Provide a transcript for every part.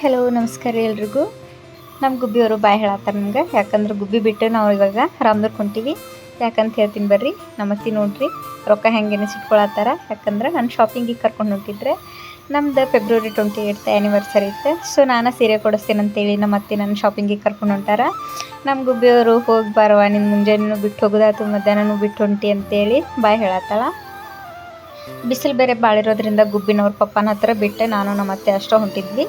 Hello ನಮಸ್ಕಾರ ಎಲ್ರಿಗೂ. ನಮ್ಮ ಗುಬ್ಬಿಯವರು ಬಾಯ್ ಹೇಳತ್ತಾರೆ ನಮ್ಗೆ, ಯಾಕಂದ್ರೆ ಗುಬ್ಬಿ ಬಿಟ್ಟು ನಾವು ಇವಾಗ ರಾಮದುರ್ಗ ಹೊಂಟೀವಿ. ಯಾಕಂತ ಹೇಳ್ತೀನಿ ಬರ್ರಿ. ನಮ್ಮತ್ತಿ ನೋಡ್ರಿ ರೊಕ್ಕ ಹೆಂಗೆ ಎನಿಸಿಟ್ಕೊಳತ್ತಾರ. ಯಾಕಂದ್ರೆ ನಾನು ಶಾಪಿಂಗಿಗೆ ಕರ್ಕೊಂಡು ಹೊಂಟಿದ್ರೆ ನಮ್ದು ಫೆಬ್ರವರಿ 28th ಆ್ಯನಿವರ್ಸರಿ ಇತ್ತು. ಸೊ ನಾನು ಸೀರೆ ಕೊಡಿಸ್ತೇನೆ ಅಂತೇಳಿ ನಮ್ಮ ಅತ್ತೆ ನನ್ನ ಶಾಪಿಂಗಿಗೆ ಕರ್ಕೊಂಡು ಹೊಂಟಾರ. ನಮ್ಮ ಗುಬ್ಬಿಯವರು ಹೋಗಿ ಬರುವ ನಿನ್ನ ಮುಂಜಾನೆನೂ ಬಿಟ್ಟು ಹೋಗೋದಾತು ಮಧ್ಯಾಹ್ನನೂ ಬಿಟ್ಟು ಹೊಂಟಿ ಅಂತೇಳಿ ಬಾಯ್ ಹೇಳತ್ತಾಳ. ಬಿಸಿಲು ಬೇರೆ ಭಾಳ ಇರೋದ್ರಿಂದ ಗುಬ್ಬಿನವ್ರ ಪಪ್ಪನ ಹತ್ರ ಬಿಟ್ಟೆ ನಾನು ನಮ್ಮ ಅತ್ತೆ ಅಷ್ಟೋ ಹೊಂಟಿದ್ವಿ.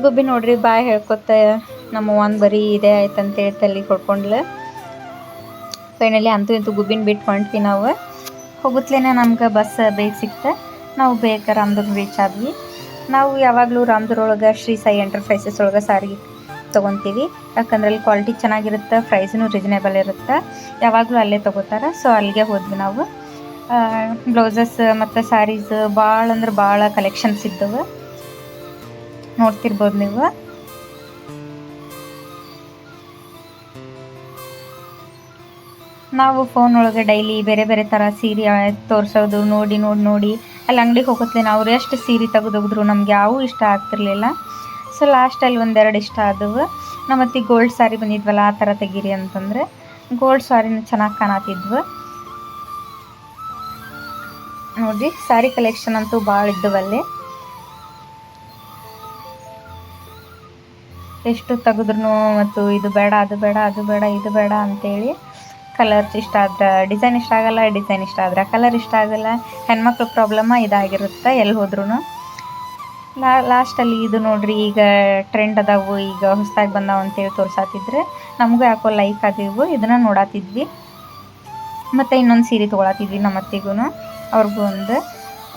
ಗುಬ್ಬಿ ನೋಡ್ರಿ ಬಾಯ್ ಹೇಳ್ಕೊತ ನಮ್ಮ ಒಂದು ಬರೀ ಇದೇ ಆಯ್ತು ಅಂತೇಳಿ ತಲೆ ಕೊಡ್ಕೊಂಡ್ಲು. ಫೈನಲಿ ಅಂತೂ ಇಂತೂ ಗುಬ್ಬಿನ ಬಿಟ್ಟು ಹೊಂಟ್ವಿ. ನಾವು ಹೋಗುತ್ತಲೇ ನಮ್ಗೆ ಬಸ್ ಬೇಗ ಸಿಕ್ತು. ನಾವು ಬೇಗ ರಾಮದುರ್ಗ ರೀಚ್ ಆದ್ವಿ. ನಾವು ಯಾವಾಗಲೂ ರಾಮದುರ್ಗ ಶ್ರೀ ಸಾಯಿ ಎಂಟರ್ಪ್ರೈಸಸ್ ಒಳಗೆ ಸಾರಿಗೆ ತೊಗೊತೀವಿ. ಯಾಕಂದ್ರೆ ಅಲ್ಲಿ ಕ್ವಾಲಿಟಿ ಚೆನ್ನಾಗಿರುತ್ತೆ, ಪ್ರೈಸ್ನು ರೀಸನೇಬಲ್ ಇರುತ್ತೆ. ಯಾವಾಗಲೂ ಅಲ್ಲೇ ತೊಗೋತಾರೆ. ಸೊ ಅಲ್ಲಿಗೆ ಹೋದ್ವಿ ನಾವು. ಬ್ಲೌಸಸ್ ಮತ್ತು ಸ್ಯಾರೀಸ್ ಭಾಳ ಅಂದ್ರೆ ಭಾಳ ಕಲೆಕ್ಷನ್ಸ್ ಇದ್ದವು, ನೋಡ್ತಿರ್ಬೋದು ನೀವು. ನಾವು ಫೋನ್ ಒಳಗೆ ಡೈಲಿ ಬೇರೆ ಬೇರೆ ಥರ ಸೀರೆ ತೋರಿಸೋದು ನೋಡಿ ಅಲ್ಲಿ ಅಂಗಡಿಗೆ ಹೋಗುತ್ತೆ. ನಾವು ಎಷ್ಟು ಸೀರೆ ತೆಗೆದೋಗಿದ್ರು ನಮ್ಗೆ ಯಾವೂ ಇಷ್ಟ ಆಗ್ತಿರ್ಲಿಲ್ಲ. ಸೊ ಲಾಸ್ಟಲ್ಲಿ ಒಂದೆರಡು ಇಷ್ಟ ಆದವು. ನಮ್ಮತ್ತಿ ಗೋಲ್ಡ್ ಸ್ಯಾರಿ ಬಂದಿದ್ವಲ್ಲ ಆ ಥರ ತೆಗೀರಿ ಅಂತಂದರೆ ಗೋಲ್ಡ್ ಸ್ಯಾರಿನ ಚೆನ್ನಾಗಿ ಕಾಣತ್ತಿದ್ವು. ನೋಡಿರಿ ಸ್ಯಾರಿ ಕಲೆಕ್ಷನ್ ಅಂತೂ ಭಾಳ ಇದ್ದವಲ್ಲಿ. ಎಷ್ಟು ತೆಗೆದ್ರೂ ಮತ್ತು ಇದು ಬೇಡ ಅದು ಬೇಡ ಅದು ಬೇಡ ಇದು ಬೇಡ ಅಂತೇಳಿ ಕಲರ್ಸ್ ಇಷ್ಟ ಆದ್ರೆ ಡಿಸೈನ್ ಇಷ್ಟ ಆಗಲ್ಲ, ಡಿಸೈನ್ ಇಷ್ಟ ಆದ್ರೆ ಕಲರ್ ಇಷ್ಟ ಆಗಲ್ಲ. ಹೆಣ್ಮಕ್ಳ ಪ್ರಾಬ್ಲಮ್ಮ ಇದಾಗಿರುತ್ತೆ ಎಲ್ಲಿ ಹೋದ್ರೂ. ಲಾಸ್ಟಲ್ಲಿ ಇದು ನೋಡ್ರಿ ಈಗ ಟ್ರೆಂಡ್ ಅದಾವು, ಈಗ ಹೊಸದಾಗಿ ಬಂದಾವು ಅಂತೇಳಿ ತೋರ್ಸಾತಿದ್ರೆ ನಮಗೂ ಯಾಕೋ ಲೈಕ್ ಆದಿವು. ಇದನ್ನು ನೋಡಾತಿದ್ವಿ. ಮತ್ತು ಇನ್ನೊಂದು ಸೀರೆ ತೊಗೊಳತಿದ್ವಿ ನಮ್ಮ ಅತ್ತಿಗೂ ಅವ್ರಿಗೂ ಒಂದು.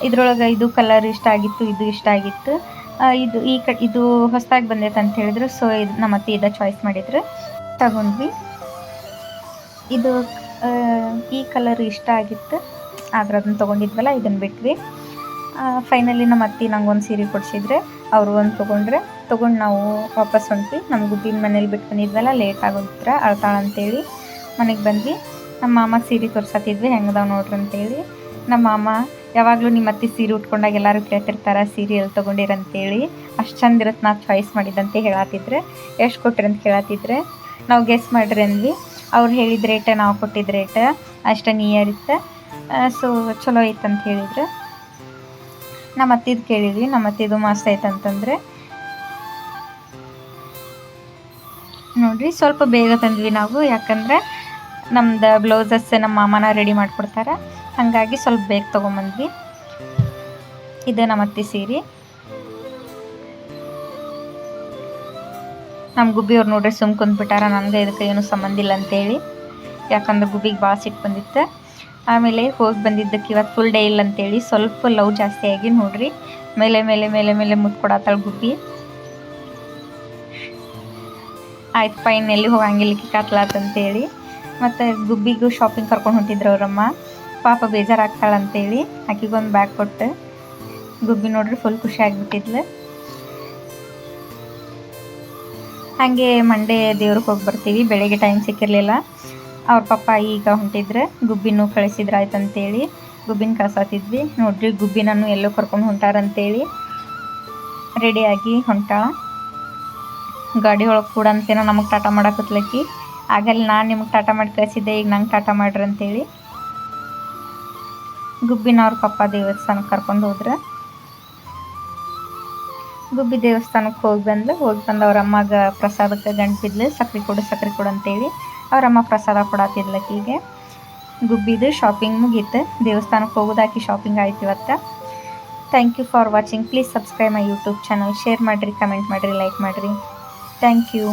ಇದ್ರೊಳಗೆ ಇದು ಕಲರ್ ಇಷ್ಟ ಆಗಿತ್ತು, ಇದು ಇಷ್ಟ ಆಗಿತ್ತು. ಇದು ಹೊಸದಾಗಿ ಬಂದೈತೆ ಅಂತ ಹೇಳಿದ್ರು. ಸೊ ಇದು ನಮ್ಮ ಅತ್ತೆ ಇದ ಚಾಯ್ಸ್ ಮಾಡಿದ್ರು, ತಗೊಂಡ್ವಿ. ಇದು ಈ ಕಲರ್ ಇಷ್ಟ ಆಗಿತ್ತು ಆದ್ರೆ ಅದನ್ನು ತೊಗೊಂಡಿದ್ವಲ್ಲ, ಇದನ್ನು ಬಿಟ್ವಿ. ಫೈನಲಿ ನಮ್ಮ ಅತ್ತೆ ನಂಗೊಂದು ಸೀರೆ ಕೊಡಿಸಿದ್ರೆ ಅವರು ಒಂದು ತೊಗೊಂಡು ನಾವು ವಾಪಸ್ ಹೊಂಟ್ವಿ. ನಮ್ಮ ಗುಬ್ಬಿನ ಮನೇಲಿ ಬಿಟ್ಟು ಬಂದಿದ್ವಲ್ಲ, ಲೇಟ್ ಆಗೋದ್ರ ಅಳ್ತಾಳ ಅಂತೇಳಿ ಮನೆಗೆ ಬಂದ್ವಿ. ನಮ್ಮ ಮಾಮಗೆ ಸೀರೆ ತೋರ್ಸತ್ತಿದ್ವಿ ಹೆಂಗದಾವ್ ನೋಡ್ರಿ ಅಂತೇಳಿ. ನಮ್ಮ ಮಾಮ ಯಾವಾಗಲೂ ನಿಮ್ಮ ಅತ್ತೆ ಸೀರೆ ಉಟ್ಕೊಂಡಾಗ ಎಲ್ಲರೂ ಕೇಳ್ತಿರ್ತಾರೆ ಸೀರೆ ಎಲ್ಲಿ ತೊಗೊಂಡಿರಂತೇಳಿ. ಅಷ್ಟು ಚಂದ ಇರುತ್ತೆ ನಾ ಚಾಯ್ಸ್ ಮಾಡಿದ್ದಂತೆ ಹೇಳತ್ತಿದ್ರೆ. ಎಷ್ಟು ಕೊಟ್ರಿ ಅಂತ ಕೇಳತ್ತಿದ್ರೆ ನಾವು ಗೆಸ್ ಮಾಡ್ರಿ ಅಂದ್ವಿ. ಅವ್ರು ಹೇಳಿದ ರೇಟ್ ನಾವು ಕೊಟ್ಟಿದ್ದ ರೇಟ್ ಅಷ್ಟು ನಿಯರ್ ಇತ್ತು. ಸೊ ಚಲೋ ಐತೆ ಅಂತ ಹೇಳಿದ್ರು. ನಮ್ಮ ಅತ್ತಿದು ಕೇಳಿದ್ವಿ, ನಮ್ಮ ಅತ್ತಿದು ಮಸ್ತ್ ಐತೆ ಅಂತಂದರೆ ನೋಡಿರಿ ಸ್ವಲ್ಪ ಬೇಗ ತಂದ್ವಿ ನಾವು. ಯಾಕಂದರೆ ನಮ್ದು ಬ್ಲೌಸಸ್ ನಮ್ಮ ಮಾಮನ ರೆಡಿ ಮಾಡಿಕೊಡ್ತಾರೆ, ಹಾಗಾಗಿ ಸ್ವಲ್ಪ ಬೇಗ ತೊಗೊಂಬಂದ್ವಿ. ಇದು ನಮ್ಮ ಅತ್ತೆ ಸೀರೆ. ನಮ್ಮ ಗುಬ್ಬಿಯವ್ರು ನೋಡ್ರಿ ಸುಮ್ ಕುಂದ್ಬಿಟ್ಟಾರ, ನನಗೆ ಇದಕ್ಕೆ ಏನೂ ಸಂಬಂಧ ಇಲ್ಲ ಅಂತೇಳಿ. ಯಾಕಂದ್ರೆ ಗುಬ್ಬಿಗೆ ಭಾಳ ಸಿಟ್ಟು ಬಂದಿತ್ತು. ಆಮೇಲೆ ಹೋಗಿ ಬಂದಿದ್ದಕ್ಕೆ ಇವತ್ತು ಫುಲ್ ಡೇ ಇಲ್ಲ ಅಂತೇಳಿ ಸ್ವಲ್ಪ ಲವ್ ಜಾಸ್ತಿ ಆಗಿ ನೋಡ್ರಿ ಮೇಲೆ ಮೇಲೆ ಮೇಲೆ ಮೇಲೆ ಮುತ್ಕೊಡತ್ತಾಳ ಗುಬ್ಬಿ. ಆಯ್ತು ಫೈನ್ ಎಲ್ಲಿ ಹೋಗಂಗಿಲ್ಲ ಕಾತ್ಲಾತಂತೇಳಿ. ಮತ್ತು ಗುಬ್ಬಿಗೂ ಶಾಪಿಂಗ್ ಕರ್ಕೊಂಡು ಹೊಂಟಿದ್ರು ಅವರಮ್ಮ. ಪಾಪ ಬೇಜಾರಾಗ್ತಾಳಂತೇಳಿ ಆಕಿಗೊಂದು ಬ್ಯಾಗ್ ಕೊಟ್ಟು ಗುಬ್ಬಿ ನೋಡ್ರಿ ಫುಲ್ ಖುಷಿ ಆಗಿಬಿಟ್ಟಿದ್ಲು. ಹಾಗೆ ಮಂಡೇ ದೇವ್ರಿಗೆ ಹೋಗಿ ಬರ್ತೀವಿ. ಬೆಳಗ್ಗೆ ಟೈಮ್ ಸಿಕ್ಕಿರಲಿಲ್ಲ. ಅವ್ರ ಪಪ್ಪ ಈಗ ಹೊಂಟಿದ್ರೆ ಗುಬ್ಬಿನೂ ಕಳಿಸಿದ್ರೆ ಆಯ್ತಂತೇಳಿ ಗುಬ್ಬಿನ ಕಳ್ಸಾತಿದ್ವಿ. ನೋಡ್ರಿ ಗುಬ್ಬಿನೂ ಎಲ್ಲೋ ಕರ್ಕೊಂಡು ಹೊಂಟಾರಂತೇಳಿ ರೆಡಿಯಾಗಿ ಹೊಂಟಾಳ. ಗಾಡಿ ಒಳಗೆ ಕೂಡ ಅಂತೇನೋ ನಮಗೆ ಟಾಟಾ ಮಾಡಾಕತ್ಲಕ್ಕಿ. ಆಗಲ್ಲಿ ನಾನು ನಿಮಗೆ ಟಾಟಾ ಮಾಡಿ ಕಳಿಸಿದ್ದೆ, ಈಗ ನಂಗೆ ಟಾಟಾ ಮಾಡ್ರಿ ಅಂತೇಳಿ ಗುಬ್ಬಿನ ಅವ್ರ ಪಪ್ಪ ದೇವಸ್ಥಾನಕ್ಕೆ ಕರ್ಕೊಂಡು ಹೋದ್ರೆ. ಗುಬ್ಬಿ ದೇವಸ್ಥಾನಕ್ಕೆ ಹೋಗಿ ಬಂದು ಅವ್ರ ಅಮ್ಮಗೆ ಪ್ರಸಾದಕ್ಕೆ ಗಂಟಿದ್ಲು. ಸಕ್ರೆ ಕೊಡು ಅಂತೇಳಿ ಅವರಮ್ಮ ಪ್ರಸಾದ ಕೊಡತ್ತಿದ್ಲಕ್ಕಿಗೆ. ಗುಬ್ಬಿದು ಶಾಪಿಂಗ್ ಮುಗೀತು. ದೇವಸ್ಥಾನಕ್ಕೆ ಹೋಗೋದಾಕಿ ಶಾಪಿಂಗ್ ಆಯ್ತು ಇವತ್ತು. Thank you for watching. Please subscribe my YouTube channel. Share ಮಾಡಿರಿ, ಕಮೆಂಟ್ ಮಾಡಿರಿ, ಲೈಕ್ ಮಾಡಿರಿ. Thank you.